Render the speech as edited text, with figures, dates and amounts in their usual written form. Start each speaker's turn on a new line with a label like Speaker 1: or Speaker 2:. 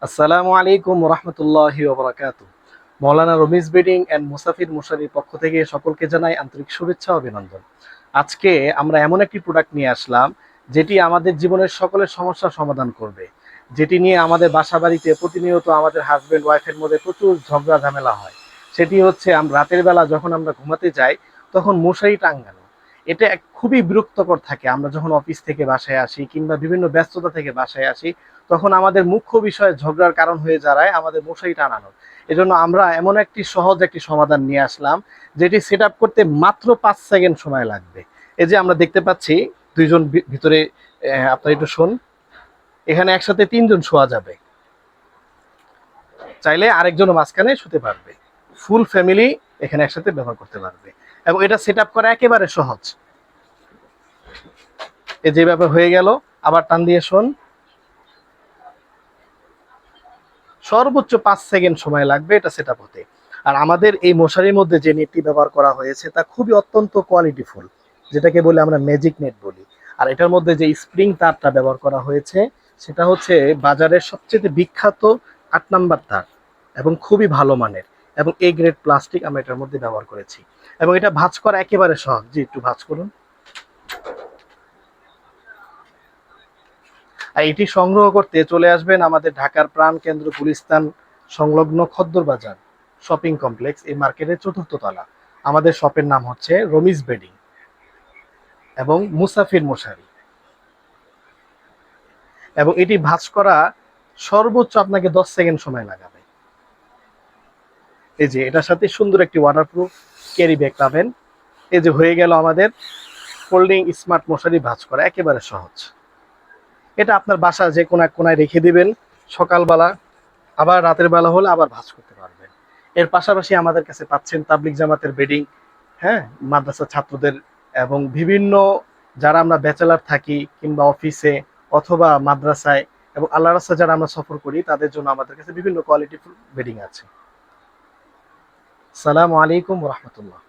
Speaker 1: আসসালামু আলাইকুম রহমতুল্লাহি ওবরাকাতু। মৌলানা রমিজ বেডিং অ্যান্ড মুসাফির মশারির পক্ষ থেকে সকলকে জানাই আন্তরিক শুভেচ্ছা ও অভিনন্দন। আজকে আমরা এমন একটি প্রোডাক্ট নিয়ে আসলাম যেটি আমাদের জীবনের সকলের সমস্যার সমাধান করবে, যেটি নিয়ে আমাদের বাসা বাড়িতে প্রতিনিয়ত আমাদের হাজব্যান্ড ওয়াইফের মধ্যে প্রচুর ঝগড়া ঝামেলা হয়। সেটি হচ্ছে আমরা রাতের বেলা যখন আমরা ঘুমাতে যাই তখন মশারি টাঙানো। এটা খুবই বিরক্তকর থাকে। আমরা যখন অফিস থেকে বাসায় আসি কিংবা বিভিন্ন ব্যস্ততা থেকে বাসায় আসি, তখন আমাদের মুখ্য বিষয় ঝগড়ার কারণ হয়ে দাঁড়ায় আমাদের মশারি টানানো। এজন্য আমরা এমন একটি সহজ একটি সমাধান নিয়ে আসলাম, যেটি সেট আপ করতে মাত্র 5 সেকেন্ড সময় লাগবে। এই যে আমরা দেখতে পাচ্ছি দুইজন ভিতরে, আপনার একটু শোন, এখানে একসাথে 3 জন শোয়া যাবে, চাইলে আরেকজনও মাঝখানে শুতে পারবে। ফুল ফ্যামিলি এখানে একসাথে ব্যবহার করতে পারবে এবং এটা সেট আপ করা একেবারে সহজ। এই যে ব্যাপার হয়ে গেল, আবার টান দিয়ে শোন। সর্বোচ্চ 5 সেকেন্ড সময় লাগবে এটা সেট আপ হতে। আর আমাদের এই মশারির মধ্যে যে নেটটি ব্যবহার করা হয়েছে তা খুবই অত্যন্ত কোয়ালিটিফুল, যেটাকে বলে আমরা ম্যাজিক নেট বলি। আর এটার মধ্যে যে স্প্রিং তারটা ব্যবহার করা হয়েছে সেটা হচ্ছে বাজারের সবচেয়ে বিখ্যাত 8 নাম্বার তার এবং খুবই ভালো মানের, এবং এ গ্রেড প্লাস্টিক আমরা এটার মধ্যে ব্যবহার করেছি। এবং এটা ভাঁজ করা একেবারে সহজ। জি, একটু ভাঁজ করুন। আর এটি সংগ্রহ করতে চলে আসবেন আমাদের ঢাকার প্রাণ কেন্দ্র গুলিস্তান সংলগ্ন খদ্দর বাজার শপিং কমপ্লেক্স, এই মার্কেটের 4র্থ তলা। আমাদের শপের নাম হচ্ছে রমিজ বেডিং এবং মুসাফির মশারি। এবং এটি ভাঁজ করা সর্বোচ্চ আপনাকে 10 সেকেন্ড সময় লাগাবে। এই যে এটার সাথে সুন্দর একটি ওয়াটারপ্রুফ ক্যারি ব্যাগ পাবেন। এই যে হয়ে গেল আমাদের ফোল্ডিং স্মার্ট মশারি ভাঁজ করা একেবারে সহজ। এটা আপনার বাসা যে কোনো এক কোনায় রেখে দিবেন, সকালবেলা আবার রাতের বেলা হলে আবার ভাঁজ করতে পারবেন। এর পাশাপাশি আমাদের কাছে পাচ্ছেন তাবলিগ জামাতের বেডিং, হ্যাঁ, মাদ্রাসা ছাত্রদের এবং বিভিন্ন যারা আমরা ব্যাচেলার থাকি কিংবা অফিসে অথবা মাদ্রাসায় এবং আল্লাহ রাস্তায় যারা আমরা সফর করি তাদের জন্য আমাদের কাছে বিভিন্ন কোয়ালিটিফুল বেডিং আছে। সালামু আলাইকুম রহমতুল্লাহ।